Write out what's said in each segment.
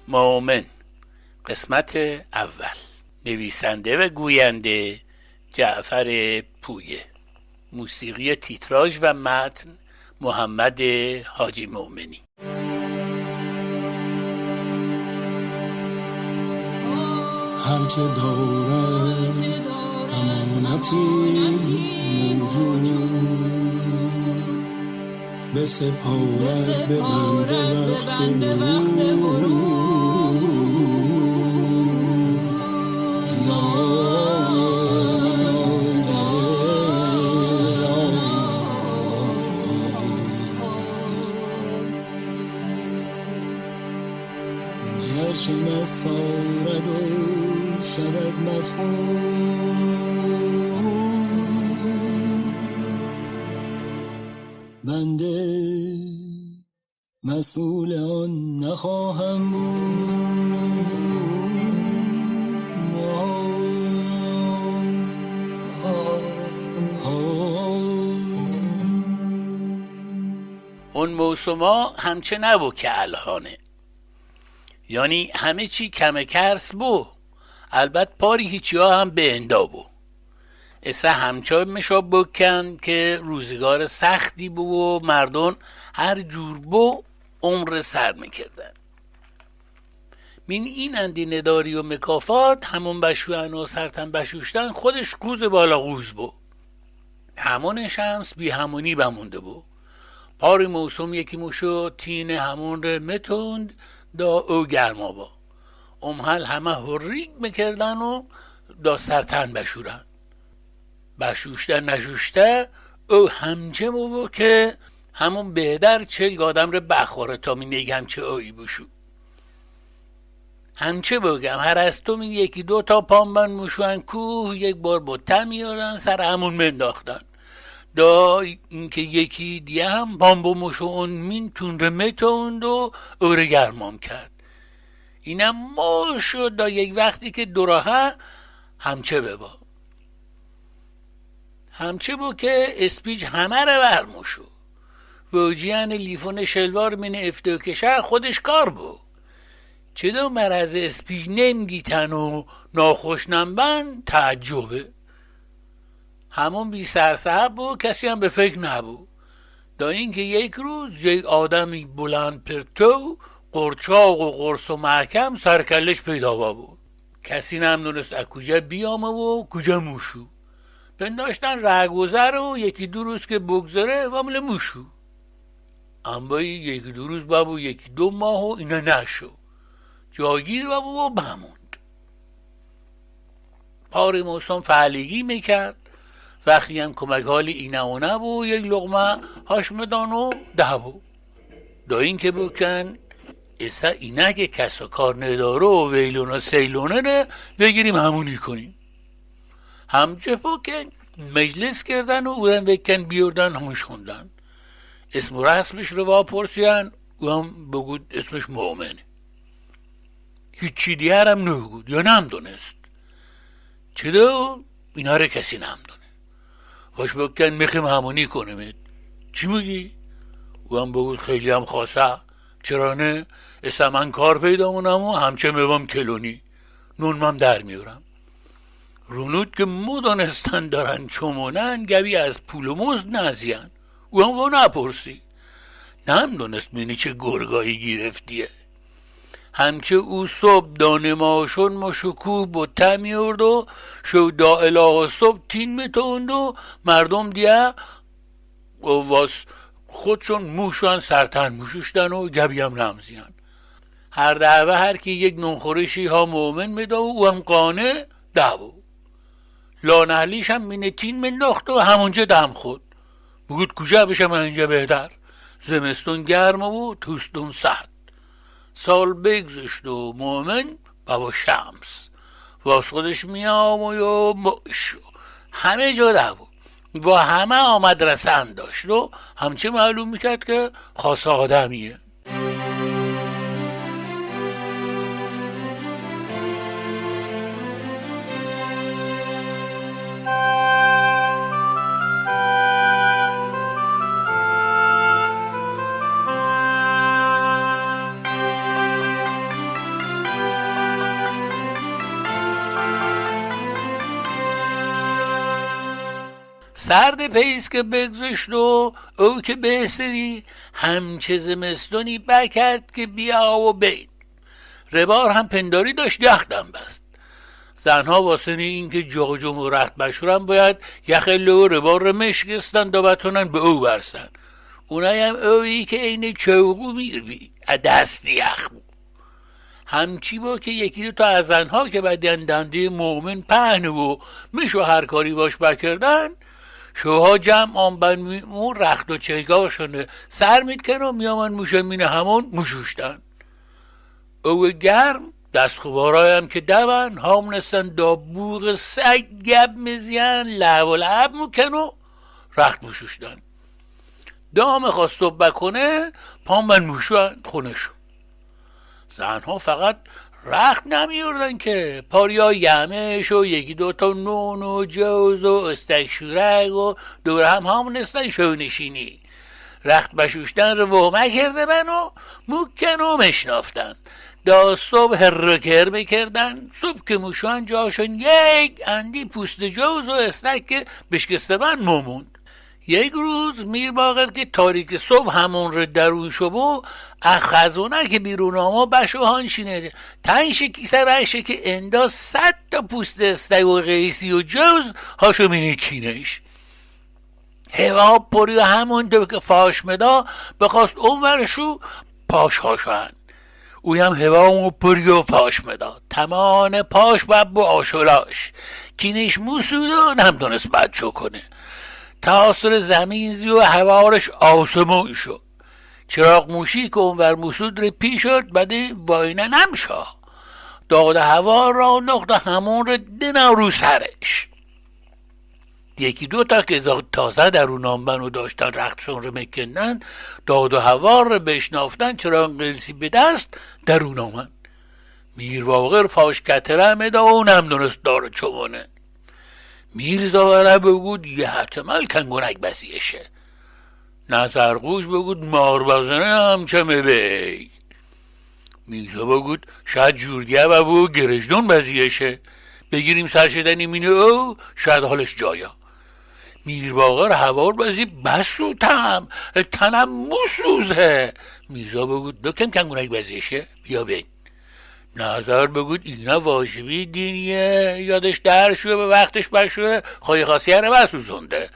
مومن، قسمت اول. نویسنده و گوینده جعفر پویه. موسیقی تیتراژ و متن محمد حاجی مومنی. هر که دارد امانتی موجود بسپارد به بنده وقت او. هرچه نسپارد و شود مفهوم، بنده مسئول آن نخواهم بود. اون موسما همچه نبو که الهانه، یعنی همه چی کمه کرس بو، البته پاری هیچی ها هم به اندا بو. اسه همچه میشا بکن که روزگار سختی بو و مردم هر جور بو عمر سر میکردن. من این اندی نداری و مکافات همون بشوین و سرتن بشوشتن خودش قوز بالا قوز بو. همون شمس بی همونی بمونده بو. پاری موسم یکی موشو تین همون رو متوند دا او گرما با امحل همه هریگ میکردن و دا سرتن بشورن. بشوشته نشوشته او همچه مو که همون بهدر چلگ آدم رو بخوره تا می نگم چه اوی بشو. همچه بگم هر از تو می یکی دو تا پامبن موشون کوه یک بار بوته میارن سر همون منداختن. دا اینکه یکی دیگه هم پامبو موشون مین تون رو متوند و او رو گرمام کرد. اینم ما شد دا یک وقتی که دوراها همچه ببا. همچه بو که اسپیج همه رو برموشو. وجیان لیفون شلوار من افتو کشه خودش کار بو. چه دو مرز اسپیج نمگیتن و ناخوش نمبن تعجبه. همون بی سرصحب بو، کسی هم به فکر نبو. دا اینکه یک روز یک آدمی بلند پرتو قرچاق و قرص و محکم سرکلش پیدا بود. کسی نمیدونست از کجا بیامه و کجا موشو. پنداشتن رهگذر و یکی دو روز که بگذره وامل موشو. اما یکی دو روز بابو یکی دو ماه و اینا نشو. جاگیر بابو و بموند. پاری موسم فعلیگی میکرد. وقتی هم کمک حالی اینه و نبو یک لقمه هاشمدان و دهبو. دا این که بکن ایسا اینه که کس و کار نداره و ویلون و سیلونه نه بگیریم همونی کنیم. همچه که مجلس کردن و اورن وکن بیردن همون شوندن. اسم و رسمش رو واپرسیان و هم بگود اسمش مومنه. هیچی دیگر هم نگود یا نمدونست. چه دو اینا رو کسی نمدونه. واش بکن میخیم همونی کنیم. چی میگی؟ و هم بگود خیلی هم خاصه. چرا نه؟ اسم من کار پیدا مونم و همچه میبام کلونی نونمم در میورم. رونود که مدانستن دارن چمونن گوی از پول و مزد نزیان و هم نپرسی. نمیدونست منی چه گرگایی گرفتیه. همچه او صبح دانماشون مشکوه بوته میورد و شو دا اله صبح تین میتوند و مردم دیگه واس خودشون موشون سرتن موشوشتن و گبی هم نمزیان. هر دعوه هر کی یک نونخورشی ها مومن میدا و هم قانه دعوه. لانهلیش هم مینه تین منداخت و همونجا دم خود. بگود کجا بشه من اینجا بهتر. زمستون گرم و توستون سرد. سال بگذشت و مومن بابا شمس واس خودش میام و مشو همه جا دعوه و همه آمد رسند داشت و همچه معلوم میکرد که خاص آدمیه. سرد پیس که بگذشت و او که بهسری همچه زمستونی بکرد که بیا و بید. ربار هم پنداری داشت یخدم بست. زنها واسه این که جاجم و رخت بشورن باید یخ لو ربار رو مشکستن دا بتونن به او برسن. اونای هم اویی که این چوقو میروی دستی یخ بود. همچی با که یکی دو تا از زنها که بعدین دنده مومن پهن و میشو هر کاری باش بکردن، شوها جمع آن رخت و چلگاهشونه سر میدکن و میامن موشن مینه همون موشوشتن. او گرم دست خوبارای هم که دون همونستن دا بوغ سگ گب میزین لعب و لعب میکن و رخت موشوشتن. دام خواست صبح بکنه پام من موشوان خونشون. زنها فقط رخت نمیوردن که پاریا یمش و یکی دوتا نون و جوز و استک شورک و دور هم همونستن شونشینی. رخت بشوشتن رو وهمه کرده من و مکن و مشنافتن. دا صبح هرکر میکردن. صبح که موشان جاشون یک اندی پوست جوز و استک که بشکسته من موموند. یک روز میر باقر که تاریک صبح همون رو درون شبو اخزونه که بیرون آما بشوهان شینه تنش کیسه بشه که انداز 100 تا پوست استک و قیسی و جوز هاشو مینه کینش. هوا پری و همون تو که فاش مدا بخواست اون ورشو پاش هاشوان. اوی هم هوا پری و پاش مدا تمان پاش بب و آشولاش کینش موسود و نمدونست بد چو کنه. تاثر زمین زی و هوارش آسمون شد. چراغ موشی که اونور موسود رو پیش شد بده واینه نمشا. داد هوا را نقطه همون رو دنا رو سرش. یکی دو تا که تازه در اون آنبنو داشتن رختشون رو مکنن داد و هوا رو بشنافتن چراغ قلسی به دست در اون آمن. میر واقر فاش کتره مدا و اونم دونست داره چونه. میرزا وره بگود یه حتمال کنگونک بسیشه. نظرگوش بگود مار بزنه همچه مبی. میرزا بگود شاید جوردیه و بگود گرجدون بزیشه. بگیریم سرشدنی مینه او شاید حالش جایا. میر باقر هوار بزی بسو تنم موسوزه. میرزا بگود دکم کنگونک بزیشه بیا بین. نظر بگود اینا واجبی دینیه یادش در شوه به وقتش بشوه خواهی خاصیه رو بسوزنده.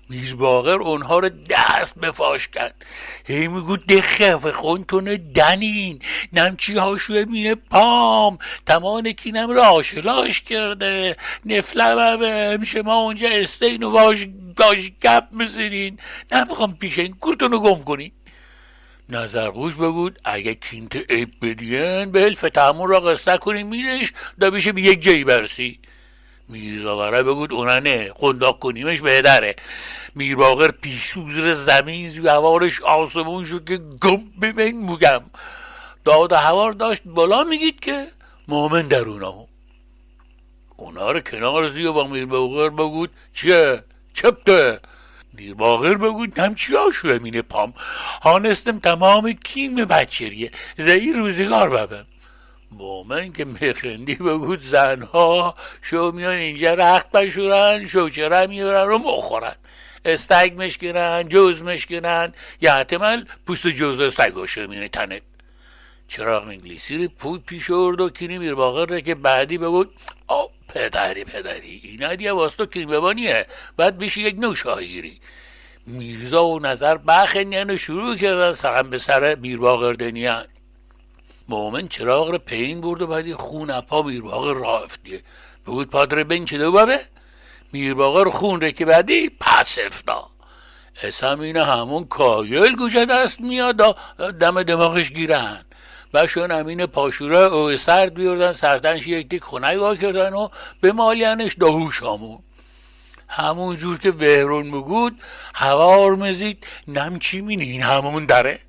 میر باقر اونها رو دست بفاش کرد. هی میگود دخف خونتونه دنین نمچی هاشوه مینه پام تمان کینم رو آشلاش کرده نفلم همشه ما اونجا استین و واش گپ میزنین نمیخوام پیشین کورتونو گم کنین. نظرگوش بگود اگه کینت عیب بدین به حلف تحمون را قصه کنین میرش دا بشه به یک جایی برسی. میرزاوره بگود اونا نه قنداق کنیمش بهدره. میر باقر پیشوزر زمین زی هوارش آسمون شد که گم ببین موگم. داد هوار داشت بالا میگید که مومن در اونا رو کنار زی و میر باقر بگود چیه؟ چپته؟ میر باقر بگود همچی هاشو امینه پام هانستم تمام کیم بچریه زهی روزگار ببم. مومن که مخندی بگود زنها شو میان اینجا رخت بشورن شوچره میورن رو مخورن استگ مشکنن جوز مشکنن یا حتمال پوست جوز استگاشو مینه تنت. چراغ انگلیسی رو پول پیش ارد و کینی میر باقر رو که بعدی بگود پدری اینا دیگه واسطه کین ببانیه باید بشه یک نوشاهیری. میرزا و نظر بخنین و شروع کردن سرم به سر میر باقر دنیان. مومن چراغ رو پین برد و بعدی خون اپا میر باقر راه افتیه بگود پادر بین چه دو بابه. میر باقر خون رو که بعدی پس افتا اسم اینه همون کایل گوشه دست میاد دم دماغش گیرن بشون امین پاشوره او سرد بیردن سرتنش یک دیک خونه وا کردن و به مالینش داهوش همون جور که وهرون مگود هوار مزید نمچی مینه این همون داره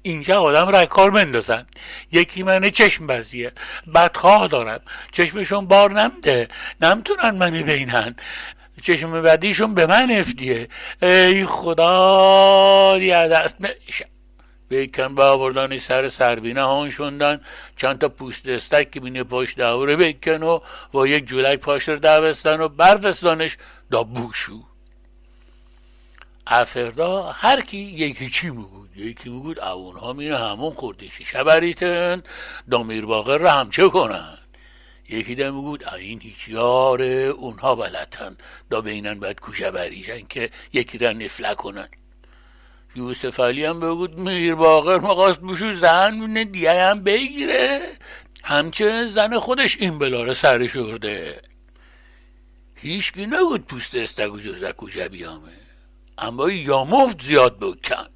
اینجا آدم رکار مندازن یکی منه چشم بزیه بدخواه دارم چشمشون بار نمده نمتونن منی بینن چشم بدیشون به من افتیه ای خدا دیگه دست نشم. بیکن با آوردانی سر سربینه هان شوندن چند تا پوست استک که بینه پاش دوره بیکن و یک جولک پاش رو دوستن و برفستانش دا بوشو. افردا هر کی یکی چی میگود، یکی میگود اونها میره همون خورده شیشه بریتن دا میر باقر را همچه کنن، یکی ده میگود این هیچ یاره اونها بلدن دا بینن باید کوشه بریشن که یکی را نفله کنن. یوسف علی هم بگود میر باقر مقاست بشو زن دیگه هم بگیره، همچه زن خودش این بلاره سرش ارده. هیچکی نگود پوست استگو جزه کوچه بیامه، اما یا مفت زیاد بکن.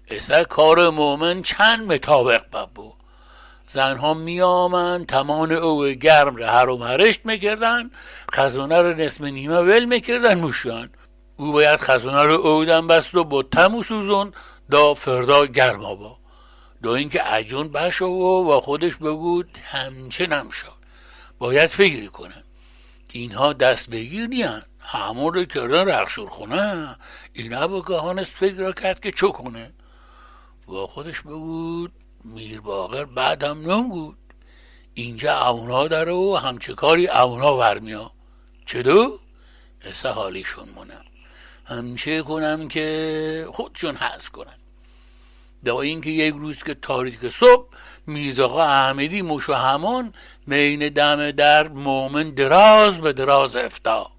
اسه کار مومن چند مطابق ببو. زنها می آمن تمان او گرم را هر و هرشت میکردن، خزانه را نصف نیمه ول میکردن موشان. او باید خزانه را اودن بست و با تمو سوزون دا فردا گرم آبا. دا اینکه عجون بشو و خودش بگود همچه نمشا، باید فکر کنن. اینها دست بگیر نیان، همون رو کردن رخشور خونه. اینا با گهانست فکر را کرد که چو کنه. و خودش بگود میر باقر بعدم نمگود، اینجا اونا داره و همچه کاری اونا ورمیا. چه دو؟ اسه حالیشون مونم، همچه کنم که خودشون حس کنن. دا اینکه یک روز که تاریک صبح میرزاقا احمدی مشو همان مین دم در مومن دراز به دراز افتا.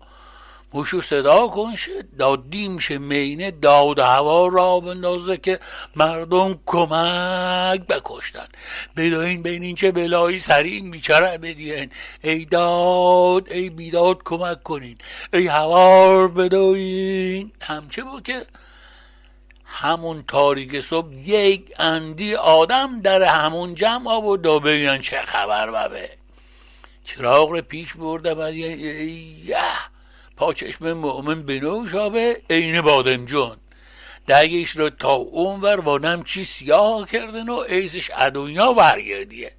موشو صدا کن شد دادیم شه مینه داد هوا را بندازه که مردم کمک بکشتن. بداین بین این چه بلایی سرین بیچاره بدین، ای داد ای بیداد کمک کنین، ای هوار بداین. همچه بود که همون تاریک صبح یک اندی آدم در همون جمع آب و دا بگیرن چه خبر ببه. چراغ رو پیش برده بعد یه پاچشم مؤمن بنوش آبه این بادم جون دگیش رو تا اون ور وانم چی سیاه کردن و ایزش ادونیا ورگردیه.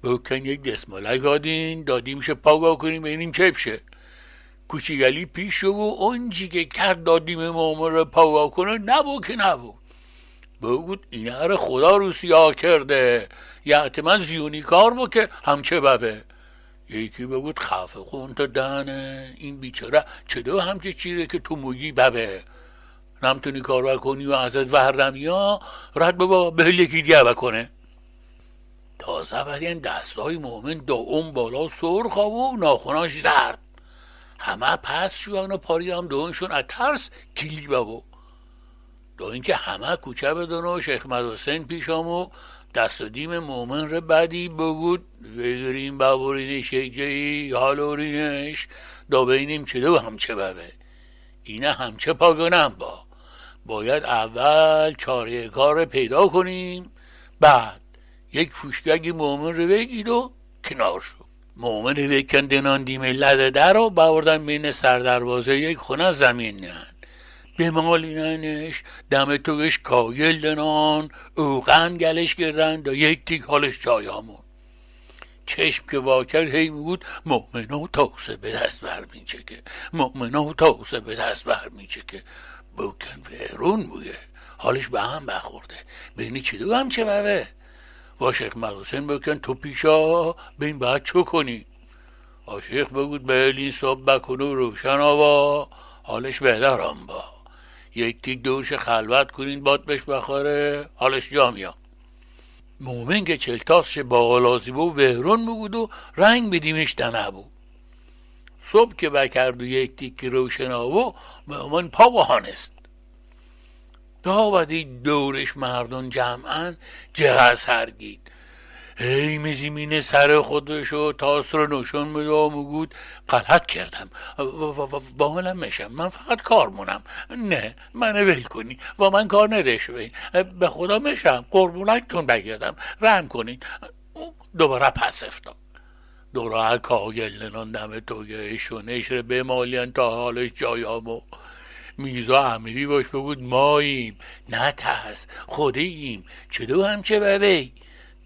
بکن یک دسمالک دادیم شه پاگا کنیم بینیم چه بشه. کوچیگلی پیش شو و اونجی که کرد دادیم مؤمن رو پاگا کنه نبو که نبو. بگود اینه رو خدا رو سیاه کرده، یا احتمال زیونی کار بو که همچه ببه. یکی بگود خفه خون تا دهنه این بیچاره چه دو همچه چیره که تو موگی ببه، نمتونی کار بکنی و ازت ورمی ها رد ببا به یکی دیگه بکنه. تازه بدین دستای مومن دا اون بالا سرخ و ناخوناش زرد، همه پس شوان و پاری هم دونشون از ترس کلی ببا. دا اینکه همه کوچه بدون و شیخ مدحسین پیشام و دست و دیم مومن رو بدی بگود وگریم ببورینش یک جایی حالورینش دا بینیم چه دو همچه ببه. اینه همچه پاگنم باید اول چاره کار پیدا کنیم، بعد یک فوشگگی مومن رو بگید و کنار شو. مومن رو بکندنان دیمه لده در رو باوردن بین سردروازه یک خونه زمین نهن، بمالیننش دم توش کایل دنان اوغن گلش گردن دا یک تیک حالش جای همون. چشم که واکر هی میگود مؤمنو تاسه به دست برمی چکه، مؤمنو تاسه به دست برمی چکه. بکن ویرون بویه حالش به هم بخورده، بینی چی دو هم چه ببه. و شیخ مدحسین بکن تو پیشا بین باید چو کنی. شیخ بگود بیلین صبح بکنو روشن آوا حالش بهدارم با، یک تیک دورش خلوت کنین باد بش بخوره حالش جا میاد. مومن که چلتاسش با غلازی بو وهرون میگود و رنگ بدیمش دنه بو. صبح که بکرد و یک تیک روشن آوا مومن پا بهانست. داودی دورش مردم جمعن جغل سرگید، هی میزیمینه سر خودشو تاس رو نشون میده و میگود غلط کردم باملم میشم، من فقط کار مونم، نه منو ول کنی و من کار نداشته به خدا میشم قربونکتون بگردم رحم کنین. دوباره پس افتاد دوره کاگل نان دم توگهشونش رو بمالین تا حالش جایامو. میرزا احمدی باش بگود ماییم نه ترس خودیم چه دو همچه ببی.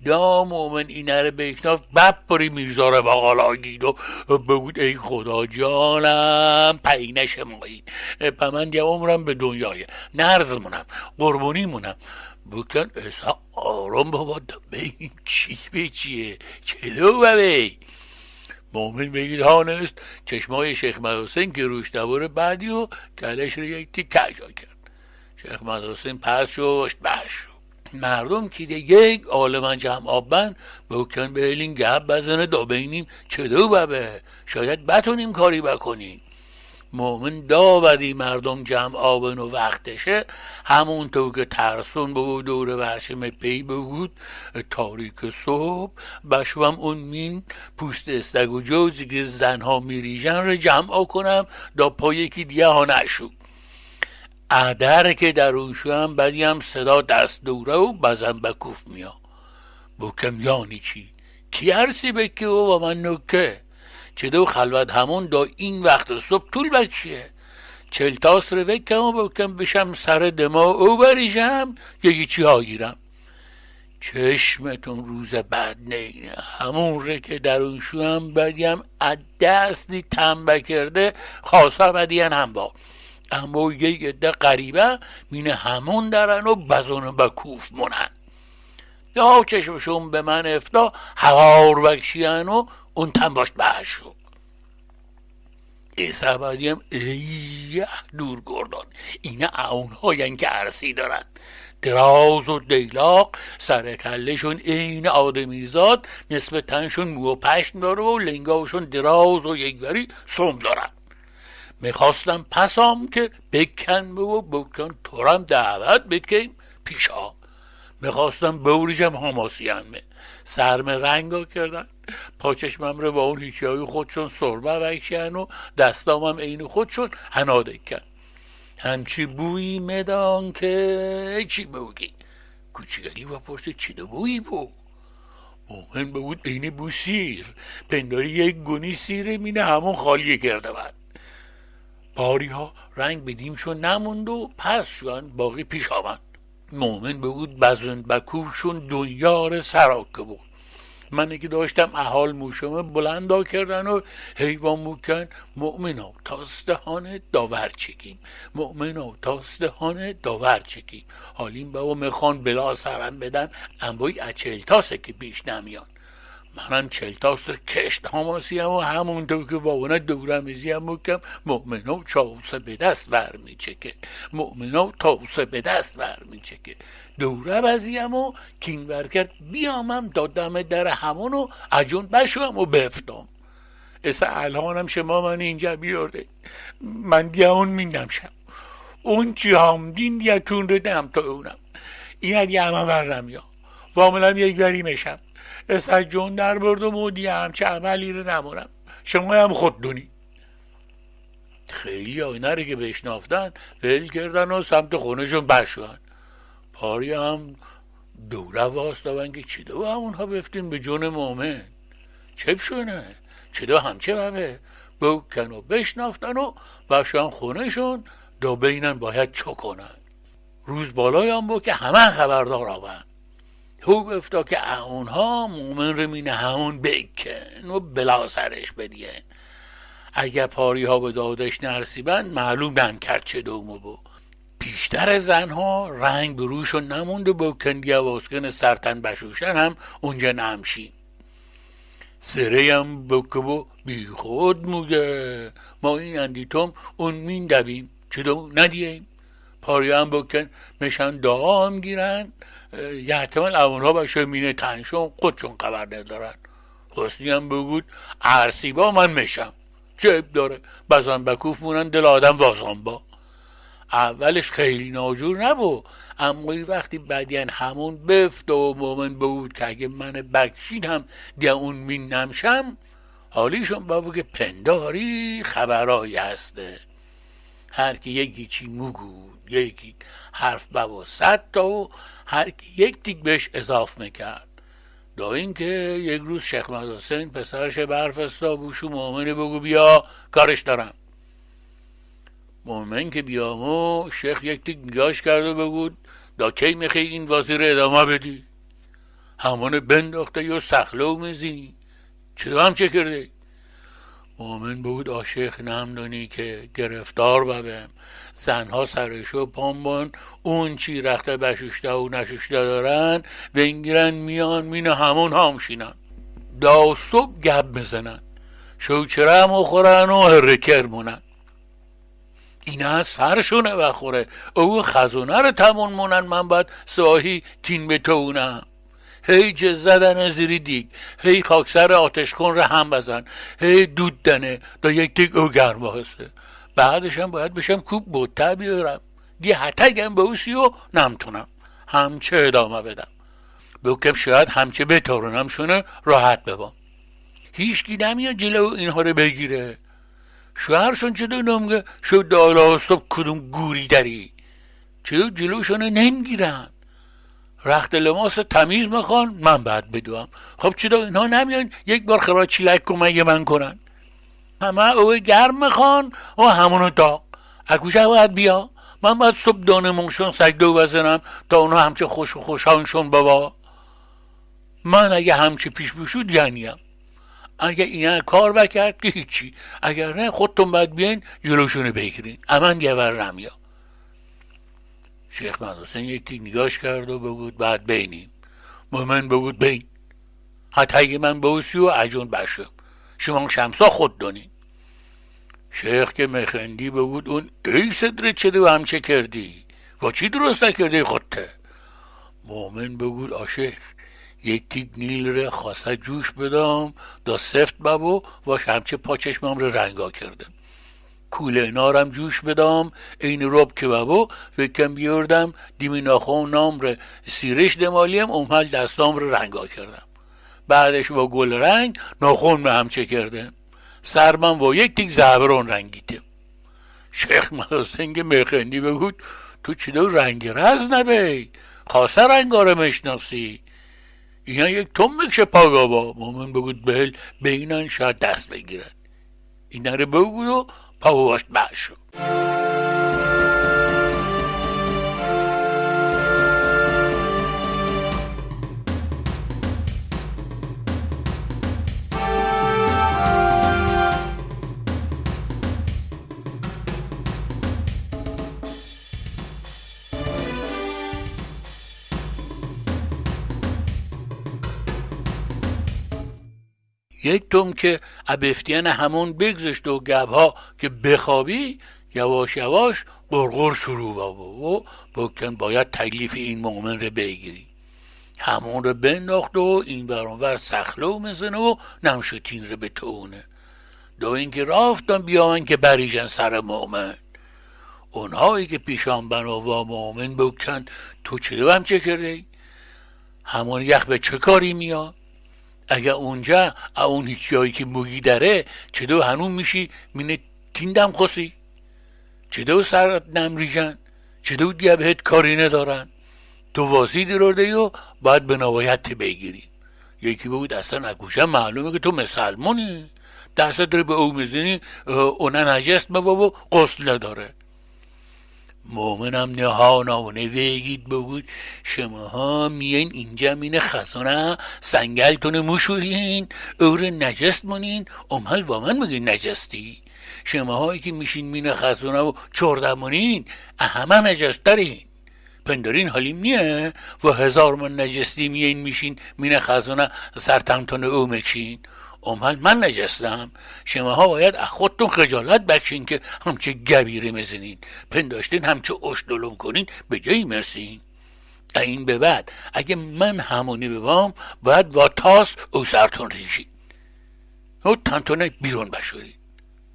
دا مومن اینه رو بشنافت بپری میرزا رو بغل آگید و بگود ای خدا جانم پینش مایی پا من دیگه عمرم به دنیای نرز مونم قربونی مونم بکن ایسا آرام بابا بگیم چی به چیه چلو ببی مومن بگید هانست چشمای شیخ مدحسین که روش نباره بعدی و کلش رو یک تیک کجا کرد. شیخ مدحسین پس شد بش شد. مردم که یک عالمان جمع آبن بکن به این گپ بزنه دا بینیم چه دو ببه شاید بتونیم کاری بکنیم. مومن دا بدی مردم جمع آبن و وقتشه همونطور که ترسون بود دور ورشم پی بود تاریک صبح بشوام اون مین پوست استگ و جوزی که زنها میریجن رو جمع کنم دا پا یکی دیگه ها نشو ادر که در اون شوام بدی هم صدا دست دوره و بزن بکوف میا بکم یعنی چی؟ کی عرصی بکی و من نکه چه دو خلوت همون دا این وقت صبح طول بکشیه چلتاس رو وکم و بکم بشم سر دما او بریشم یکی چی ها گیرم چشمتون روز بد نینه همون ره که در اون شوام بدیم دستی تنبه کرده خاصا بدین هم با اما یک عده غریبه مینه همون درن و بزن و بکوف مونن یا چشمشون به من افتا هوار بکشین و اون تنباشت بهشو ایسا بعدیم ایه دور گردان اینه اونهاین که عرصی دارن دراز و دیلاق سر کلشون این آدمیزاد نصف تنشون مو و پشم داره و لنگاشون دراز و یکوری سم دارن میخواستم پسام که بکن و بکن تورم دعوت بکیم پیشا میخواستم بوریجم هماسیانمه سرم رنگا کردن پاچشمم رو با اون هیچی های خودشون سربه بکشن و دستامم این خودشون هناده کن همچی بویی مدان که چی بوگی کوچیگلی و پرسه چی دو بویی بو مومن بود این بو سیر پنداری یک گونی سیره مینه همون خالیه کرده بند پاری ها رنگ بدیمشون نموند و پس شون باقی پیش آمد مومن بود بزن بکوفشون دنیار سراکه بود من که داشتم احال موشمه بلندا کردن و حیوان موکن مؤمنا تاستهانه داور چکیم مؤمنا تاستهانه داور چکیم حالیم با میخوان بلا سرم بدن انبایی از چلتاسه که پیش نمیان منم چلتاس رو کشت هماسیم و همونطور که واونه دورمیزیم موکم مؤمنا چاوسه به دست ور میچکه مؤمنا تاوسه به دست ور میچکه دوره بزیم و کین ور کرد بیامم دادم در همون و اجون بشوم و بفتم اسا الانم شما من اینجا بیارده من دیون میندمشم اون چی هم دین یکتون رو دم تا اونم این دیگه همه ورم یا واملم یک وری میشم اسا جون در بردم و دیگه همچه عملی رو نمونم شما هم خود دونی خیلی آینه رو که بشنافتن ول کردن و سمت خونهشون بشوان پاری هم دوره واسطه که چی دو همونها بفتین به جون مومن چه بشونه چی دو همچه ببه بکن و بشنافتن و بشوان خونهشون دو بینن باید چو کنن روز بالای هم بود که همه خبردار آبن خوب افتا که اونها مومن رو مینه همون بکن و بلا سرش بدیه اگه پاری ها به دادش نرسیبن معلوم نم کرد چه دومو بود بیشتر زنها رنگ به روشون نمونده بکن یا واسکن سرتن بشوشن هم اونجا نمشیم سره هم بکبو بی خود موگه ما این اندیتم اون مین دبیم چه دو ندیهیم پاری هم بکن میشن دعا هم گیرن یه احتمال اونها باشه مینه تنشون خودشون خبر ندارن خستی هم بگود عرصی با من میشم چه داره بزن بکوف مونن دل آدم وازان با اولش خیلی ناجور نبود اما وقتی بعدین همون بفت و مومن بود که اگه من بکشیدم دیگه اون مین نمشم حالیشون بابو که پنداری خبرایی هسته هر کی یکی چی موگود یکی حرف بابا 100 تا و هر کی یک تیک بهش اضاف میکرد دا این که یک روز شیخ مدحسین پسرش برفستا بوشو مومن بگو بیا کارش دارم مومن که بیامو شیخ یک تیک نگاش کرد و بگود دا کی میخوای این وزیر ادامه بدی همونه بنداخته یا سخلو میزینی چرا هم چه کرده؟ مومن بود عاشق نمدونی که گرفتار ببم زنها سرشو پامبان اون چی رخته بشوشته و نشوشته دارن بنگیرن میان مین همون همشینن دا صبح گب میزنن شوچره هم اخورن و هرکر مونن اینا سرشونه بخوره او خزونه رو تمون مونن من باید سواهی تین بتونم هی جز زدن زیری دیگ هی خاکسر آتش کن رو هم بزن هی دود دنه دا یک دیگ او گرم هسته بعدش هم باید بشم کوب بوته بیارم دی حتگم به اوسی و نمتونم همچه ادامه بدم بکم شاید همچه بتارونم شونه راحت ببام هیچکی نمیاد جلو اینها رو بگیره شوهرشون چه نمگه شو دالا صبح کدوم گوری داری چرا جلوشونه نمیگیرن رخت لباس تمیز میخوان من بعد بدوام خب چرا اینها نمیان یک بار خرا چیلک کمک من کنن همه او گرم میخوان و همونو داغ اکوشه باید بیا من باید صبح دانه مونشون سگدو بزنم تا اونا همچه خوش و خوشانشون بابا من اگه همچه پیش بشود یعنیم اگه اینا کار بکرد که هیچی اگر نه خودتون باید بیاین جلوشونه بگیرین امن گور نمیا شیخ مدرسین یکی نگاش کرد و بگود بعد بینیم مومن بگود بین حتی اگه من بوسی و عجون بشم شما شمسا خود دونین شیخ که مخندی بگود اون ای صدرت شده و همچه کردی و چی درست نکرده خودته مومن بگود آشیخ یک تیگ نیل ره خواسته جوش بدم دا سفت ببو واش همچه پاچشمام رو رنگا کردم کوله نارم جوش بدم این روب که ببو فکرم بیاردم دیمی ناخون نام رو سیرش دمالیم امحل دستام رو رنگا کردم بعدش با گل رنگ ناخون رو همچه کردم سرمم و یک تیگ زعبرون رنگیتم شیخ مدرسنگ مخندی بگود تو چی دو رنگ رز نبی خاصه رنگا رو مشناسی اینا یک تم بکشه پاگابا مومن بگود بهل بینن شاید دست بگیرن اینا رو بگود و پاگاباشت بشو یک توم که ابفتیان همون بگذشت و گبها که بخوابی یواش یواش برغور شروع بابا و بکن باید تکلیف این مومن رو بگیری همون رو بنداخت و این برانور سخلو میزنه و نمشتین رو بتونه دو اینکه رافتن بیاون که بریجن سر مومن اونهایی که پیشان بناوا مومن بکن تو چه هم چه کرده همون یخ به چه کاری میاد اگه اونجا اون هیچ جایی که موگی داره چه دو هنون میشی مینه تیندم خوصی چه دو سرت نمریجن چه دو دیگه بهت کاری ندارن تو واسی درده و باید به نوایت بگیری یکی بود اصلا اکوشه معلومه که تو مسلمونی دست داره به او میزنی اونه نجست بابا و غسل نداره مومنم نهانا و نویگید بگود شما ها میین اینجا مین خزانه سنگلتون موشورین اور نجست مونین امحل با من میگین نجستی شما هایی که میشین مین خزانه و چردمونین همه نجست دارین پندارین حالیم نیه و 1000 من نجستی میین میشین مین خزانه سرتمتون او مکشین امحل من نجستم شما ها باید خودتون خجالت بکشین که همچه گبیره میزنین پنداشتین همچه اشتلوم کنین به جایی مرسین این به بعد اگه من همونی ببام باید با تاس او سرتون ریشین و تنتونه بیرون بشورین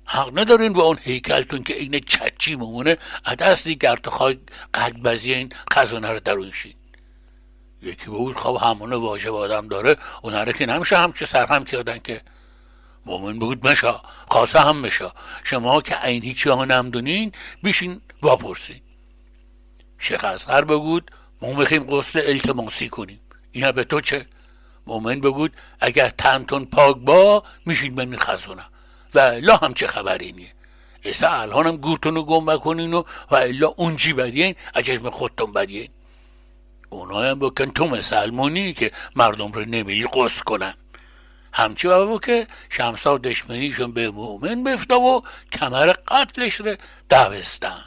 حق ندارین و اون هیکلتون که این چچی ممونه دستی گرتخواه قلب بزین خزانه رو درونشین یکی بود خواب همونه واجب آدم داره اونه که نمیشه همچه سرهم کردن که مومن بود مشا خاصه هم مشا شما که این هیچی ها نمدونین بیشین واپرسین شیخ اصغر بگود ما میخویم غسل التماسی کنیم اینا به تو چه مومن بگود اگر تنتون پاک با میشین من خزونه و الا هم چه خبرینیه ایسا الان هم گورتون رو گم بکنین و الا اون چی بدین اجشم خودتون بدین اونا هم بکن تو مسلمونی که مردم رو نمیری قصد کنن. همچی بابا که شمسا دشمنیشون به مؤمن بفته و کمر قتلش رو دوستن.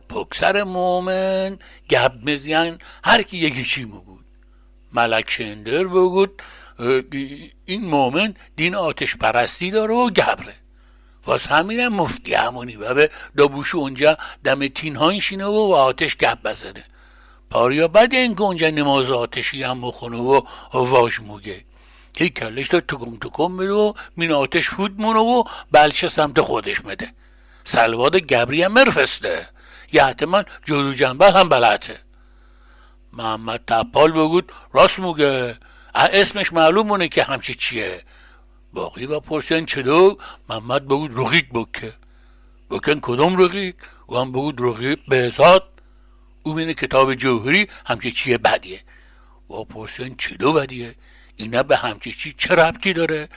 پکسر مومن گب مزین هر کی یکی چی بود. ملک شندر بگود این مومن دین آتش پرستی داره و گبره، واس همینم مفتی همونی و به دابوشو اونجا دم تین ها اینشینه و آتش گب بزنه. پاریا بعد این که اونجا نماز آتشی هم بخونه و واش موگه هی کلش دار تکم بده و مین آتش فود مونه و بلشه سمت خودش مده. سلواد گبری هم مرفسته، یه حتما جلو جنبه هم بلده. محمد تپال بگود راست موگه، اسمش معلوم مونه که همچی چیه. باقی و پرسین چه دو؟ محمد بگود رقیق بکن کدوم رقیق؟ و هم بگود رقیق بهزاد. او بینه کتاب جوهری همچی چیه بدیه. و پرسین چه دو بدیه؟ اینا به همچی چی چه ربطی داره؟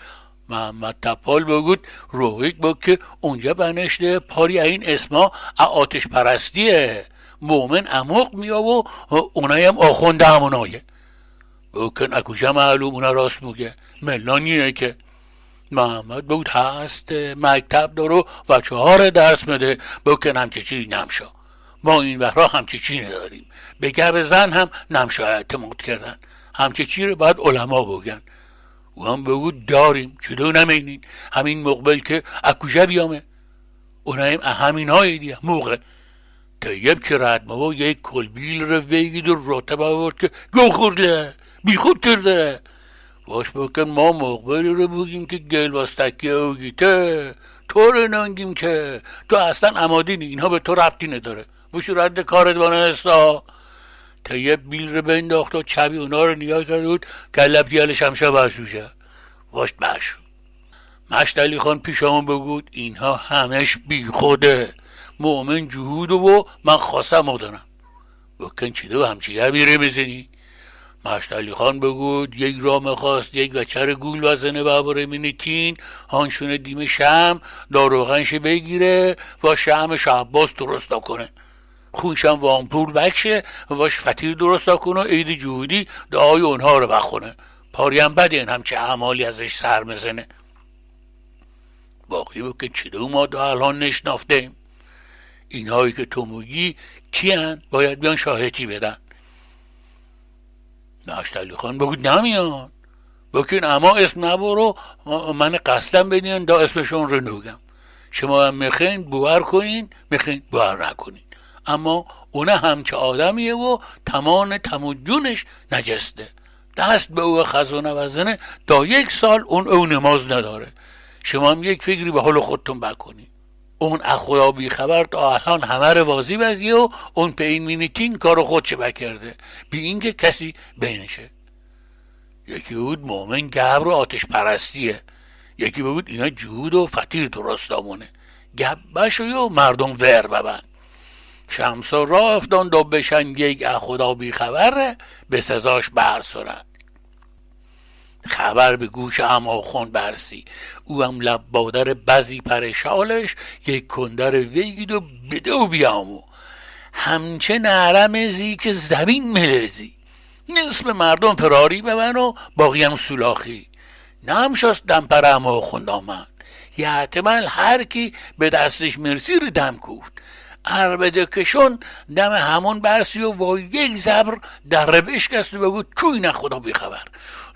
محمد تپال بگود رقیق بکه اونجا بنشته پاری این اسما آتش پرستیه. مومن عمق میا و اونایی هم آخونده همونایه. بکن اکوشا معلوم اونا راست میگه، ملانیه که. محمد بود هست مکتب دارو و 4 درس میده. بکن همچه چی نمشا، ما این وحرا همچه چی نداریم. به گب زن هم نمشا اعتماد کردن، همچه چی رو باید علما بگن. و هم بگود داریم چطور نمینین همین مقبل که اکوشا بیامه. اوناییم همین های دیگه موقع طیب که ردمه و یک کلبیل رو بگید و راتب آورد که گو خورده بی خود کرده. باش بکن ما مقبلی رو بگیم که گل واستکی اوگیته تو رو ننگیم که تو اصلا امادینی، اینها به تو ربطی نداره، بشو رد کارت بانستا. طیب بیل رو بنداخت و چبی اونا رو نگاه کرد بود گلب دیالش همشه برسوشه. باش بشو. مشت علی خان پیش همون بگود اینها همش بی خوده، مؤمن جهود و من خواستم مدارم. بکن چی دو همچیه بیره بزنی؟ مشت علی خان بگود یک رام خواست یک وچر گول بزنه باباره مینیتین هانشونه دیم شم داروغنش بگیره و شم شعباس درستا کنه، خونشم وامپور بکشه واش فتیر درستا کنه عید جهودی دعای اونها رو بخونه. پاریم بده این همچه اعمالی ازش سر مزنه. باقی بکن چی دو ما دا الان نشنافتیم. اینهایی که تو میگی کیان؟ باید بیان شاهدی بدن. مشت علی خان بگود نمیان. بکن اما اسم نبرو من قصدم بدین دا اسمشون رو نگم. شما هم میخین بوار کنین میخین بوار نکنین، اما اونه همچه آدمیه و تمام تمجونش نجسته. دست به او خزانه وزنه تا 1 سال اون او نماز نداره. شما هم یک فکری به حال خودتون بکنین. اون اخدا بی خبر تا الان همه رو واضی بزیه و اون په این مینیتین کارو خودشه بکرده بی اینکه کسی بینشه. یکی بود مومن گبر و آتش پرستیه، یکی بود اینا جهود و فتیر درست آمونه. گب بشوی و مردم ور ببن. شمسا را افتان دا بشن یک اخدا بی خبر به سزاش برسرن. خبر به گوش اماخون برسی، او هم لب بادر بزی پرشالش یک کندر ویگید و بده و بیامو همچه نرمزی که زمین ملرزی. نصف مردم فراری ببن و باقی هم سولاخی. نمشاست دم پر اماخون آمد، یه احتمال هر کی به دستش مرسی رو دم کوفت. عربده کشون دم همون برسی و با یک زبر در ربش کست و بگود کوی نه خدا بی خبر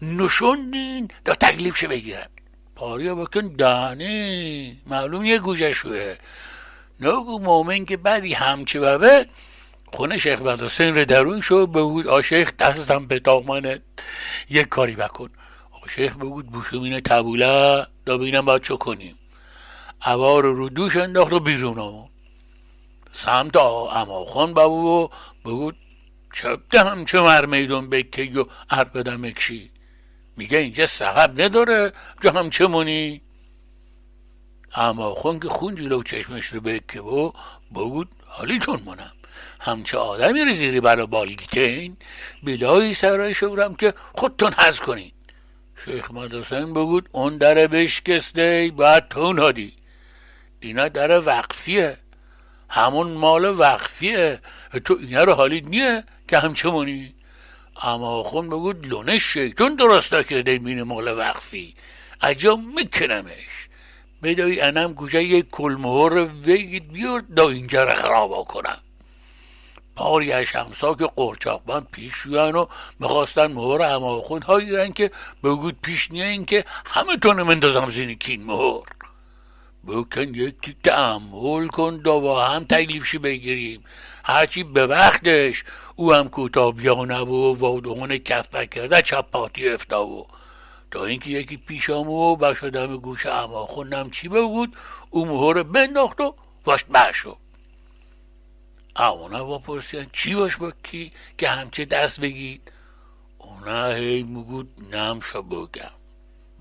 نشوندین دا تکلیفش بگیرن. پاریا بکن دانه معلوم یه گوشه شوه. نگو مومن که بعدی همچه ببه خونه شیخ بدحسین رو درون شو بگود آشیخ دستم به دامنت یک کاری بکن. آشیخ بگود بوشومین تبوله دا بینم باید چو کنیم. عوار رو دوش انداخت و بیرون آمون سمت اماخان بابو بگود چه همچه مرمیدون بکی و عربدم اکشی. میگه اینجا صحب نداره جا همچه مونی. اما خون که خون جلو چشمش رو بکه و بگود حالیتون منم همچه آدمی رو زیری برا بالگیتین بلایی سرای شورم که خودتون حز کنین. شیخ مدرسین بگود اون در بشکسته باید تون هادی، اینا در وقفیه، همون مال وقفیه، تو اینا رو حالید نیه که همچه منی. اما خون بگود لونه شیطون درسته کرده مین مال وقفی، اجا میکنمش بدایی انم گوشه یک کلمهور وید بیارد دا اینجا رو خرابا کنم. پاری از شمسا که قرچاقبند پیش شوین و میخواستن مهور اما خون هاییرن که بگود پیش نیاین که همه تونه مندازم زین کین مهور. بکن یک تیک تأمل کن دا هم تکلیفشی بگیریم، هرچی به وقتش او هم کوتابیانه و وادهون کف کرده چپاتی افتاو تا اینکه یکی پیشامو بشدم گوش اما خونم چی بگود او مهور بنداخت و واشت بشو. اونا با پرسیان چی باش بکی که همچه دست بگید؟ اونا هی مگود نمشا بگم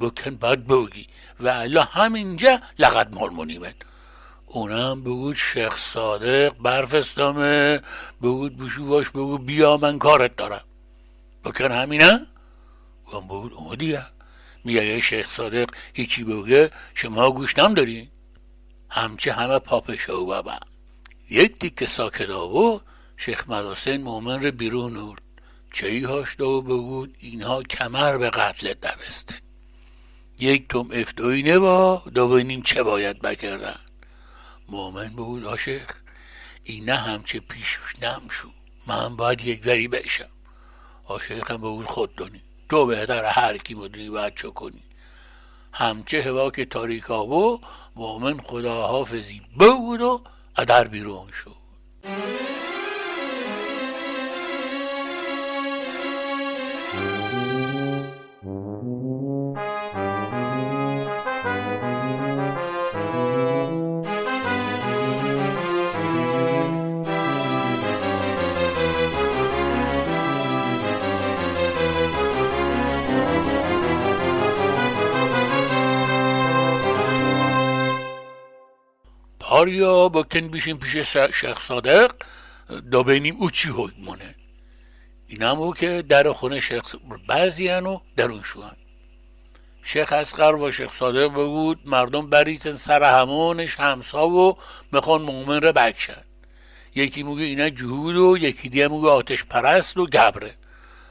بکن باید بگی و الا همینجا لغت مالمونیمت. اونا هم بگود شیخ صادق برف اسلامه، بگود بشو باش بگود بیا من کارت دارم بکن همینه. و هم بگود اومدیه میگه شیخ صادق هیچی بگه شما گوش نم دارین همچه همه پاپشو بابا. یک دیگه ساکت آو شیخ مدرسین مومن رو بیرون ارد چهی هاشت و بگود اینها کمر به قتل دبسته، یک توم افتوی نبا دا بینیم چه باید بکردن. مومن بگود آشیخ اینه همچه پیشوش نمشو من باید یک وری بشم. آشیخ هم بگود خود دونی تو بهتر هر کی مدنی باید چو کنی. همچه هوا که تاریک آو مومن خدا حافظی بگود و ادر بیرون شد. پاریا بکن بیشیم پیش شیخ صادق دا بینیم او چی های مونه. این همو که در خونه شیخ بعضی هنو درون شوهن. شیخ اصغر و شیخ صادق بگود مردم بریتن سر همونش همسا و میخوان مومن رو بکشن. یکی موگه اینا جهود و یکی دیگه موگه آتش پرست و گبره،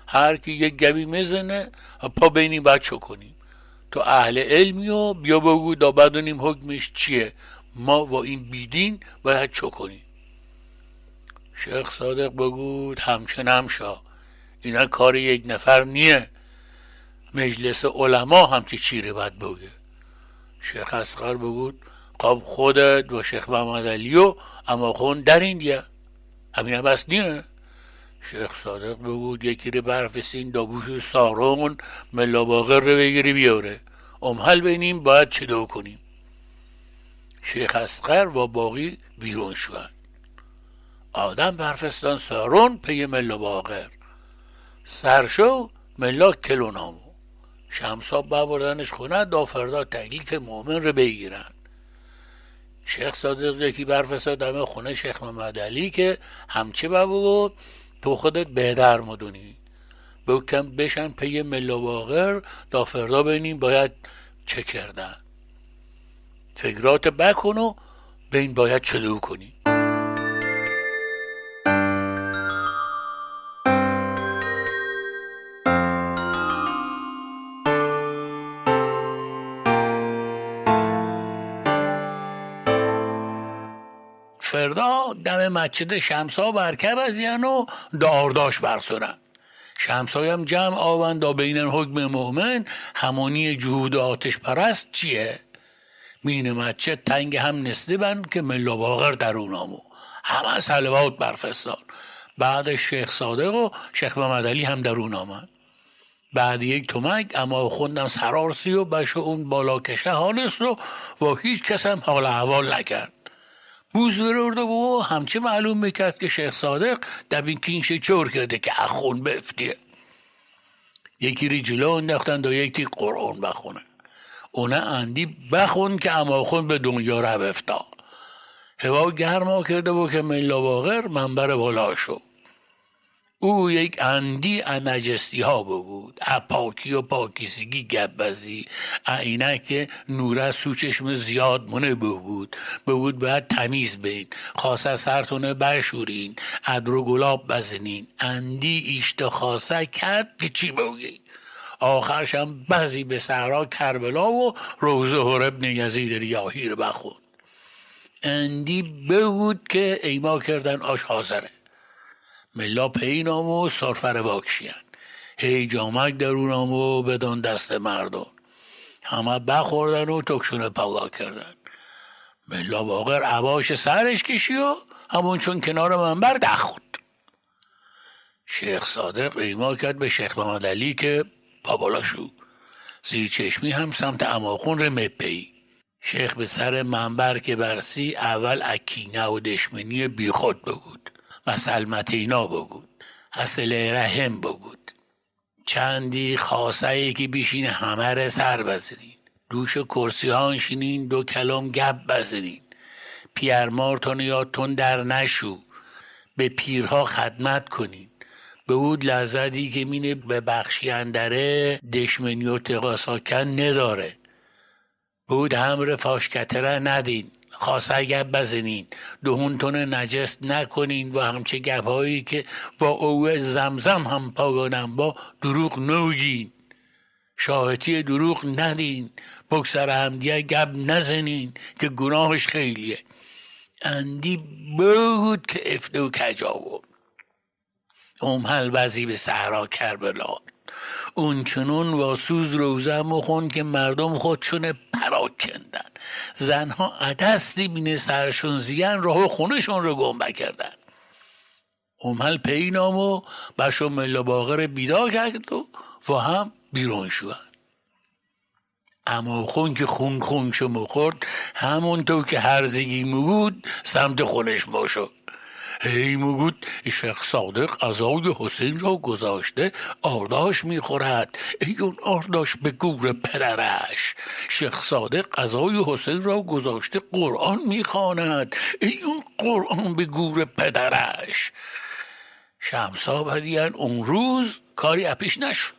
هر کی یک گبی میزنه پا بینیم باید چو کنیم. تو اهل علمی و بیا بگو دا بدونیم حکمش چیه، ما و این بیدین باید چو کنیم. شیخ صادق بگود همچه نمشا اینا کار یک نفر نیه، مجلس علما همچه چیره باید بگه. شیخ اصغر بگود قاب خودت و شیخ محمد علی و اما خون در این دیه همین بس نیه. شیخ صادق بگود یکی رو برفسین دابوش سارون ملا باقر رو بگیری بیاره امحل بینیم باید چه دو کنیم. شیخ اصغر و باقی بیرون شوند. آدم برفستان سارون پی ملا باقر سرشو ملا کلونامو شمساب بردنش خونه دا فردا تکلیف مومن رو بگیرن. شیخ صادق یکی برفستان دم خونه شیخ محمد علی که همچه بابو تو خودت بهتر مدونی بکن بشن پی ملا باقر دا فردا بینیم باید چه کردن، فکرات بکن و بین باید چلو کنی. فردا دم مسجد شمسا برکب از یعنو دارداش برسونن. شمسایم جمع آوند دا بینن حکم مومن همانی جهود آتش پرست چیه. مین مسجد تنگ هم نسته بند که ملا باقر درونامو همه سلوات برفستان. بعد شیخ صادق و شیخ محمد علی هم درون آمد. بعد یک تومک اما خوندم سرارسی و بشه اون بالا کشه حالست و هیچ کس هم حال احوال نکرد. بوز ورورده و همچه معلوم میکرد که شیخ صادق دبین کینشه چور کرده که اخون بفتیه. یکی ری جلو انداختند و یکی قرآن بخونه. اونا اندی بخون که اماخون به دنیا رو بفتا. هوا گرما کرده بود که ملا باقر منبر بالا شد. او یک اندی نجستی ها بود، پاکی و پاکیزگی گبزی، اینا که نوره سو چشم زیاد منه بود باید تمیز بین، خاصه سرتونه برشورین، ادرو گلاب بزنین. اندی ایشت خاصه کرد که چی بگی. آخرشم بعضی به صحرا کربلا و روزه هر ابن یزید ریاحی رو بخون. اندی بود که ایما کردن آش حاضره. ملا پینامو سرفر واکشیان هی جامک درونامو بدان دست مردم همه بخوردن و تکشونه پاگا کردن. ملا باقر عباش سرش کشی و همون چون کنار منبر دخود. شیخ صادق ایما کرد به شیخ محمد علی که پابالا شو. زیر چشمی هم سمت اماخون رو مپی. شیخ به سر منبر که برسی اول اکینه و دشمنی بی خود بگود، مسلمت اینا بگود، اصل رحم بگود. چندی خاصه که بیشین همه ره سر بزنین، دوش کرسی ها انشینین، دو کلام گپ بزنین. پیرمارتون یادتون در نشو، به پیرها خدمت کنین. به اود لحظتی که مینه به بخشی اندره دشمنی و تقاسا کن نداره. به اود همر فاشکتره ندین، خاصه گپ بزنین، دهونتون نجس نکنین و همچه گپ هایی که با اوه زمزم هم پاگانم با دروغ نوگین. شاهدی دروغ ندین، بکسر همدیه گپ نزنین که گناهش خیلیه. اندی بود که افته و کجاو امهل وزی به صحرا کربلا. اون چنون واسوز روزه مخون که مردم خودشون پراک کندن. زنها عدستی بین سرشون زیان راه خونشون رو گم بکردن. امهل پینامو بشو ملا باقر بیدا کرد و هم بیرون شوند. اما خون که خون شو خورد همونطور که هرزگی بود سمت خونش ما شد. هی موگود شیخ صادق عزای حسین را گذاشته آرداش میخورد. ای اون آرداش به گور پدرش. شیخ صادق عزای حسین را گذاشته قرآن میخواند. ای اون قرآن به گور پدرش. شمسا بدیان اون روز کاری اپیش نشد.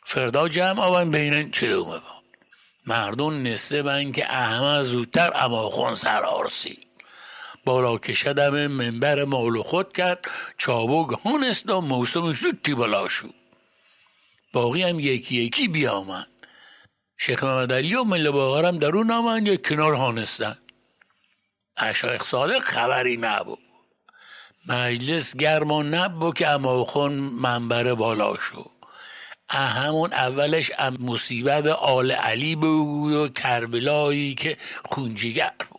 فردا جمع آون بینن چلومه با مردم نسته من که احمد زودتر اماخون سرارسی. بالا کشدم منبر مال خود کرد چابک هانست و موسم زودی بالا شد. باقی هم یکی یکی بیامن. شیخ محمد علی و ملا باقرم درون آمن یک کنار هانستن. شیخ صادق خبری نبود. مجلس گرمان نبود که اماخون منبر بالا شد. همون اولش مصیبت آل علی بود و کربلایی که خونجیگر بود.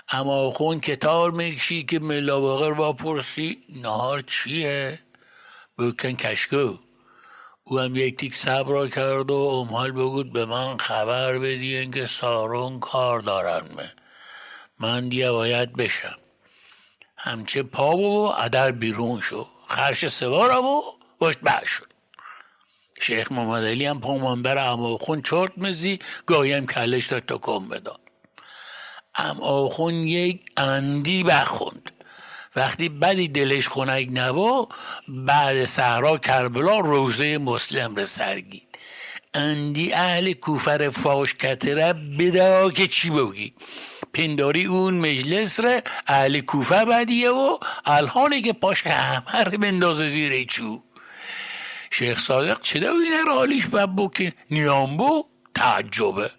اما خون کتار میکشی که ملا باقر واپرسی نهار چیه؟ بکن کشکو. او هم یک تیک صبر کرد و امحال بگود به من خبر بدین که سارون کار دارن من دیگه باید بشم. همچه پا و ادر بیرون شو. خرش سوار و باشت بر شد. شیخ محمد علی هم پا منبر اماخون چرت مزی گایم کلش را تکم بداد. اماخون یک اندی بخوند. وقتی بدی دلش خنک نبا بعد صحرا کربلا روزه مسلم را سرگید. اندی اهل کوفر فاش کتره بده که چی بگی. پنداری اون مجلس را اهل کوفه بدیه و الحالی که پاش همه را بندازه زیر چو. شیخ صادق چه دوینه را حالیش ببو که نیامبو تعجبه.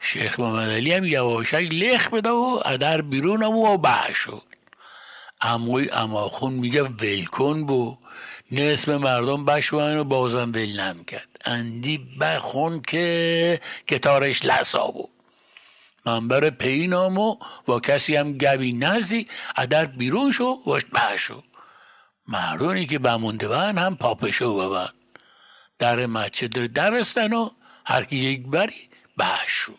شیخ محمد علی هم یواشک لخ بده و ادر بیرون و بحشو. اموی اماخون میگه ولکن بو. نصف مردم بشوین و بازم ول نم کرد. اندی بخون که کتارش لسا بود. منبر پینامو و کسی هم گوی نزی ادر بیرون شو وشت بحشو. مردونی که بمونده بند هم پاپشو ببند. در مسجد در بستن و هر کی یک بری بحشو.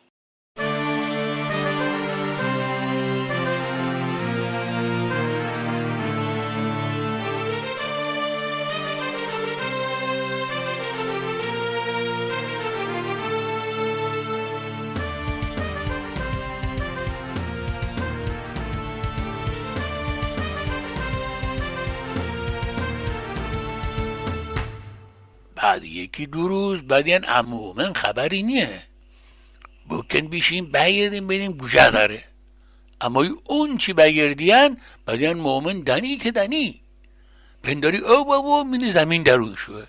بعد یکی دو روز بعدین عمومن خبری نیه بکن بیشیم بگردیم بینیم گوشه داره اما اون چی بگردین بعدین مومن دنی که دنی پنداری او بابا مینی زمین درون شوه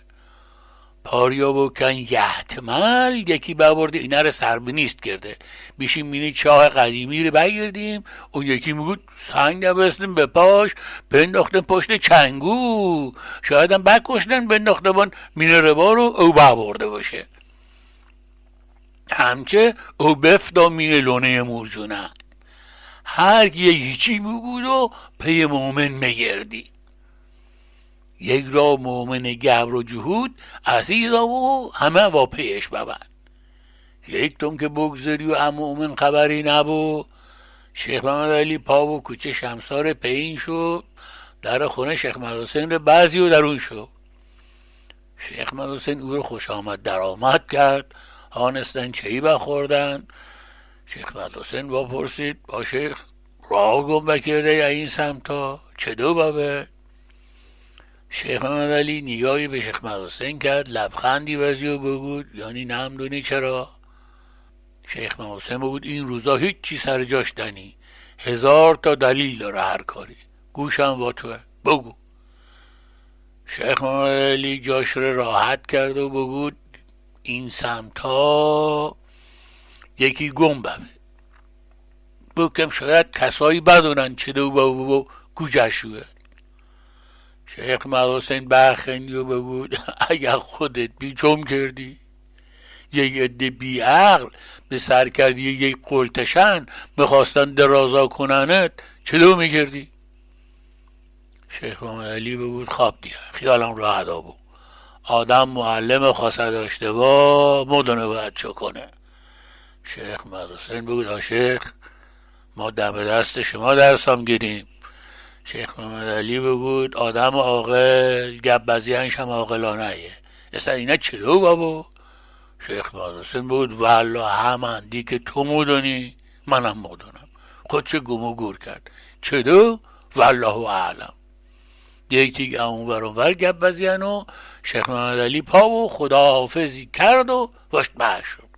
پاریا بکن یحتمل یکی ببرده اینه رو سربنیست کرده بیشیم مینی چاه قدیمی رو بگردیم اون یکی میگود سنگ نبستیم به پاش بنداختن پشت چنگو شاید هم بکشتن بنداخته بان مینه ربا رو او ببرده باشه همچه او بفتا مینه لونه مرجونه هر یه چی میگود و پی مومن میگردی یک را مومن گبر و جهود عزیزا و همه واپیش ببند یک تم که بگذاری و مومن خبری نبو شیخ محمد علی پا و کوچه شمسار پین شد در خونه شیخ محمد حسین رو بعضی و درون شد شیخ محمد حسین او رو خوش آمد در آمد کرد هانستن چهی بخوردن شیخ محمد حسین با پرسید با شیخ راه گم بکرده یا این سمتا چه دو بابه شیخ محمد علی نگاهی به شیخ محمد حسین کرد لبخندی وزی و بگود یعنی نمدونی چرا شیخ محمد حسین بگود این روزا هیچ چی سر جاش دنی 1000 تا دلیل داره هر کاری گوشم وا توه بگو شیخ محمد علی جاش رو راحت کرد و بگود این سمتا یکی گم ببه بکم شاید کسایی بدونن چه دو بابو گوجشوه شیخ محمد حسین برخندی و بگود اگر خودت بیچم کردی یک عده بی عقل به سر کردی یک قلتشن میخواستن درازا کننت چه دو میکردی شیخ محمد علی بگود خواب دیگه خیالم راحت بود آدم معلم خواسته داشته با مدونه باید چه کنه شیخ محمد حسین بگود شیخ ما دم دست شما درس هم گیریم شیخ محمد علی بگود آدم عاقل گپ بزیانش هم عاقلانه اصلا اینا چلو بابا شیخ محمد حسین بگود والله هماندی که تو مدونی منم مدونم خود چه گم و گور کرد چلو والله اعلم یکی اون ور گپ بزیان و شیخ محمد علی پا و خداحافظی کرد و واشت بر شد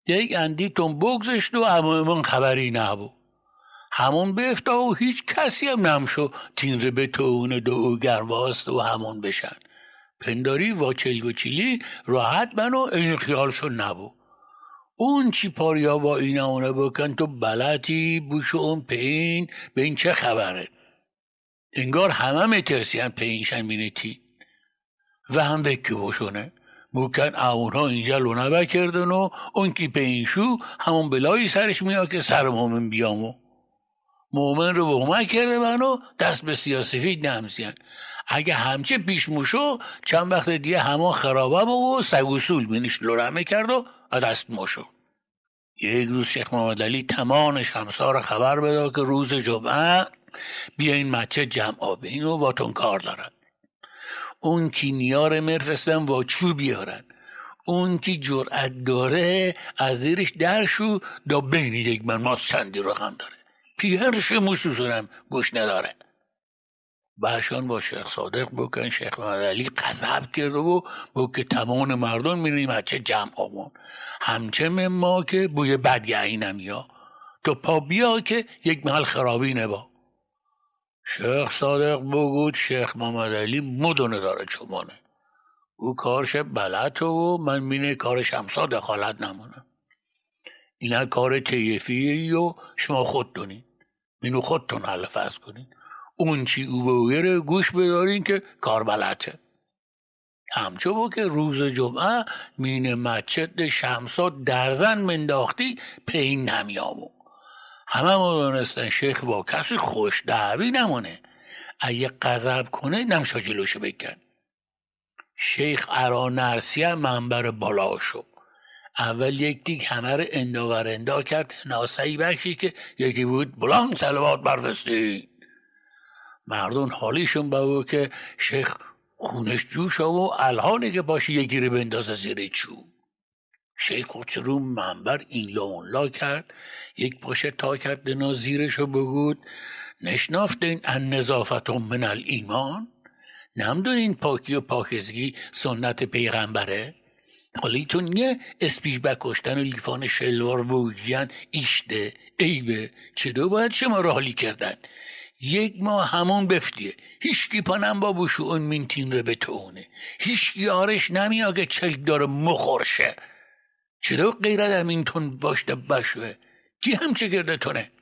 یک اندیتون بگذشت و همون خبری نبود همون بفتا و هیچ کسی هم نمشو تین رو به تونه دو گرواست و همون بشن پنداری واچل و چیلی راحت منو این خیالشو نبود اون چی پاریا و اینه اونه بکن تو بلدی بوشو اون پین به این چه خبره انگار همه میترسیان پینشن بینیتی و هم وکی باشونه ممکن اونها اینجا لونه بکردن و اون کی پینشو همون بلایی سرش میاد که سر مومن بیامو مومن رو بهمه کرده منو دست به سیاسفید نمزین اگه همچه پیش موشو چند وقت دیگه همون خرابه و سگوسول منش لرمه کرد و دست موشو یک روز شیخ محمد علی تمام شمسار خبر بده که روز جمعه بیا این مچه جمع آبین و واتون کار دارد اون کی نیار مرفستن و چو بیارن اون کی جرأت داره از زیرش درشو دا بین یک من ماست چندی رقم داره پیرش موسوسونم گوش نداره باشان با شیخ صادق بکن شیخ محمد علی غضب کرد و که تمام مردم میریم بچه جمع آمون همچه ما که بوی بدگهی نمیا تو پا بیا که یک محل خرابی نبا شیخ صادق بگود شیخ محمد علی مدونه داره چمانه او کارش بلد و من مینه کارش همسا دخالت نمانم اینا کار تیفیه و شما خود دونین مینو خودتون حل فز کنین اون چی او بگیره گوش بدارین که کار بلده همچو با که روز جمعه مینه مچد شمسا درزن منداختی پین نمیامو همه ما دانستن شیخ با کسی خوش دعوی نمونه اگه غضب کنه نمشا جلوشو بکن شیخ ارا نرسیه منبر بالا شد اول یک دیگ همه رو انداورندا کرد ناسعی بخشی که یکی بود بلان صلوات برفستی مردون حالیشون بود که شیخ خونش جوش و الحاله که باشه یکی رو بندازه زیر چوب. شیخ خودش رو منبر این لا اون لا کرد، یک پاشه تا کرد دنا زیرشو بگود نشنافتین ان نظافت من الایمان، نمدونین پاکی و پاکیزگی سنت پیغمبره؟ حالیتون یه اسپیش بکشتن و لیفان شلوار ووجیان ایشته ایبه چرا باید شما رو حالی کردن؟ یک ماه همون بفتیه هیچکی پانم با بوشو اون مینتین رو بتونه، هیچکی آرش نمی آگه چلک داره مخورشه. چرا غیرت همینتون باشده بشوه؟ کی همچه کرده تونه؟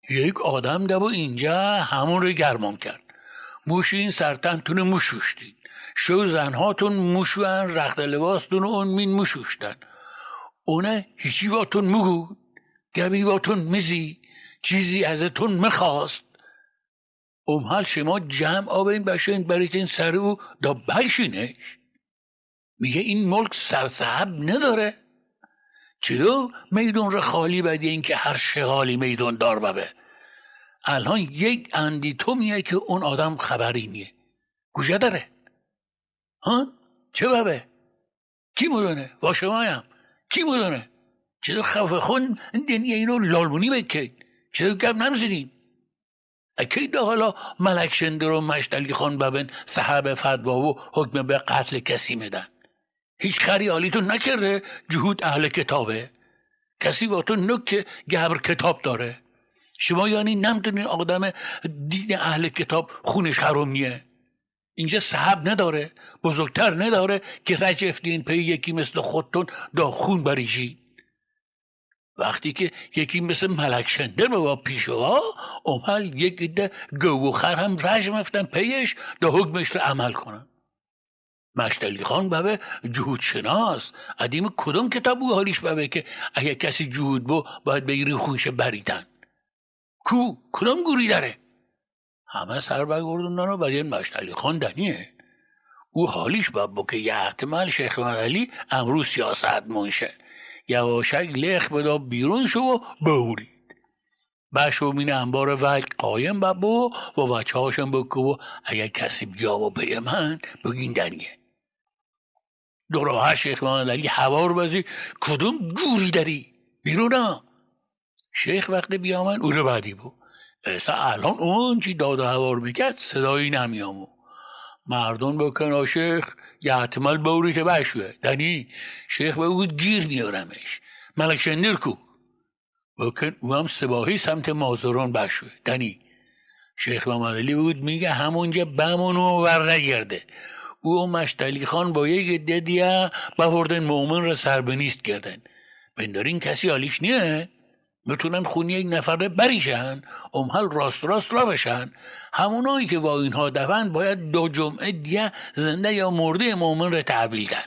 یک آدم دبو اینجا همون رو گرمام کرد. موشین سرتنتون موشوشتین، شو زنهاتون موشوان، رخت لباستون اون مین موشوشتن. اونه هیچی واتون مگود، گبی واتون میزی، چیزی ازتون میخواست. حال شما جمع آبین بشین بریتین سر او دا بشینش. میگه این ملک سرصحب نداره؟ چرا میدون رو خالی بدی این که هر شغالی میدون دار ببه؟ الان یک اندی تو میگه که اون آدم خبری نیه کجا داره؟ ها؟ چه ببه؟ کی مدونه؟ با شمایم کی مدونه؟ چرا خفه خون دنیا اینو لالمونی بکید؟ چرا گم نمزیدیم؟ اکی دا حالا ملک شندر و مشتلی خان ببن صحب فتوا و حکم به قتل کسی میدن؟ هیچ خریالیتون نکرده جهود اهل کتابه؟ کسی واتون نک گبر کتاب داره؟ شما یعنی نمیدونین آدم دین اهل کتاب خونش حرومیه؟ اینجا صحب نداره، بزرگتر نداره که رجفتین پی یکی مثل خودتون دا خون بریجی؟ وقتی که یکی مثل ملک شندر با پیشوا اومل یکی ده گو و خر هم رجم افتن پیش دا حکمش رو عمل کنن. مشتلی خان بابه جهود شناس ادیم کدوم کتاب او حالیش بابه که اگه کسی جهود بو باید بگیری خونش بریدن؟ کدوم گوری داره؟ همه سر بگردوندن و بعد مشتلی خان دنیه او حالیش بابه که یه احتمال شیخ علی امروز سیاست منشه یواشک لخ بدا بیرون شو و بورید بشو مین انبار وقت قایم بابه و وچه هاشم بکو و اگه کسی بیا و به من بگین دنیه. دروها شیخ علی هوا رو بازی کدوم گوری داری؟ بیرون ها. شیخ وقت بیامن او رو بعدی بود ایسا الان اون چی داد و هوا رو میکرد صدایی نمیامو. مردم بکن شیخ یه احتمال بوریت بشوه دنی. شیخ بگود گیر میارمش. ملک شندر کو بکن او هم سباهی سمت مازران بشوه دنی. شیخ محمد علی بود میگه همونجا بمونو ور نگرده. او مشتلی خان با یک ددیه بهردن مومن را سربنیست کردن. بندارین کسی حالیش نیه؟ میتونن خونی یک نفره بریشن امحال راست را بشن. همونایی که با اینها دفن باید 2 جمعه دیگه زنده یا مرده مومن را تحویل دن.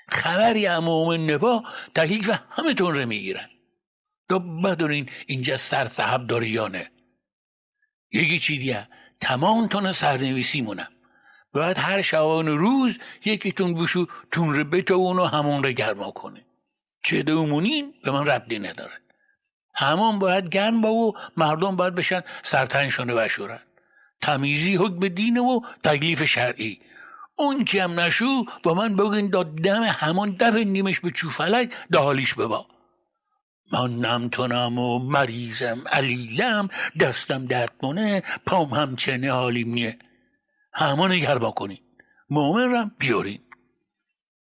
خبری هم مومن نبا تکلیف همتون را میگیرن. دو بدونین اینجا سر صحب داری یا نه. یکی چی دیگه تمام تون سرنویسی مونم باید هر شبان روز یکیتون بشو تون رو بتوون و همون رو گرما کنه. چه دومونین به من ربطی نداره. همون باید گرم با و مردم باید بشن سرتنشانه بشورن. تمیزی حکم دینه و تکلیف شرعی. اون که هم نشو با من بگین دم همون نیمش به چوفلک دهالیش ببا. من نمتونم و مریضم علیلم دستم درد کنه پام هم چنه حالیم نیه. همون گرما کنین مومن رم بیارین.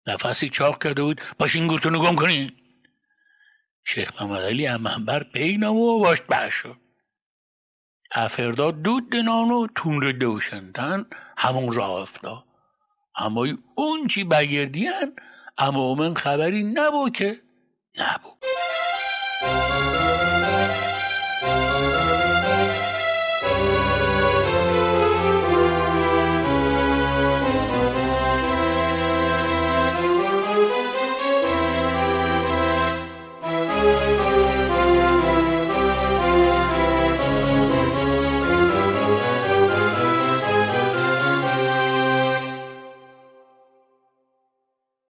نفسی چاق کرده بود پاشین گوتونو گم کنین. شیخ محمد علی هم منبر پینا و واشت بشو افرداد دود دنانو تون رو دوشندن همون راه افتا. اما اون چی بگردین اما مومن خبری نبود که نبود.